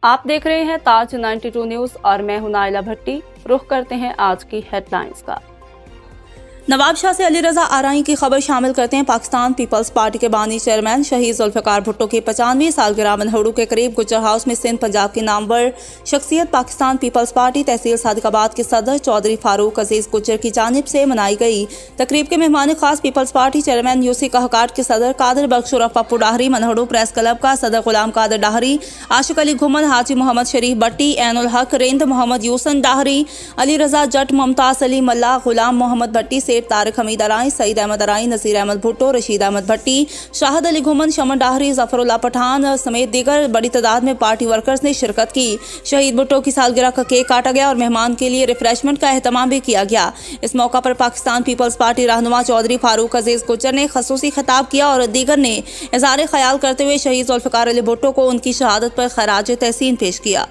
आप देख रहे हैं ताज 92 न्यूज और मैं हूं नाइला भट्टी। रुख करते हैं आज की हेडलाइंस का। नवाब शाह से अली रजा आरई की खबर शामिल करते हैं। पाकिस्तान पीपल्स पार्टी के बानी चेयरमैन शहीद जुल्फ़िकार भुट्टो की 95वीं सालगिरह मनहड़ू के करीब गुज्जर हाउस में सिंध पंजाब की नामवर शख्सियत पाकिस्तान पीपल्स पार्टी तहसील सादिकाबाद के सदर चौधरी फारूक अजीज गुज्जर की जानिब से मनाई गई। तकरीब के मेहमान खास पीपल्स पार्टी चेयरमैन यूसी कहकाट के सदर कादर बख्श उर्फ पप्पू डाहरी, मनहड़ू प्रेस क्लब का सदर गुलाम कादर डाहरी, आशिक अली घुमन, हाजी मोहम्मद शरीफ भट्टी, ऐनुल हक, रेंद मोहम्मद यूसन डाहरी, अली रजा जट, मुमताज अली मल्ला, गुलाम मोहम्मद भट्टी, तारिक हमीद अराई, सईद अहमद अराई, नसीर अहमद भुट्टो, रशीद अहमद भट्टी, शाहद अली घुमन, शमन डाहरी, जफरुल्लाह पठान समेत दीगर बड़ी तादाद में पार्टी वर्कर्स ने शिरकत की। शहीद भुट्टो की सालगिरह का केक काटा गया और मेहमान के लिए रिफ्रेशमेंट का एहतमाम भी किया गया। इस मौका पर पाकिस्तान पीपल्स पार्टी रहनुमा चौधरी फारूक अजीज गुज्जर ने खसूसी खिताब किया और दीगर ने इज़हार ख्याल करते हुए शहीद जुल्फ़िकार अली भुट्टो को उनकी शहादत पर खराज तहसीन पेश किया।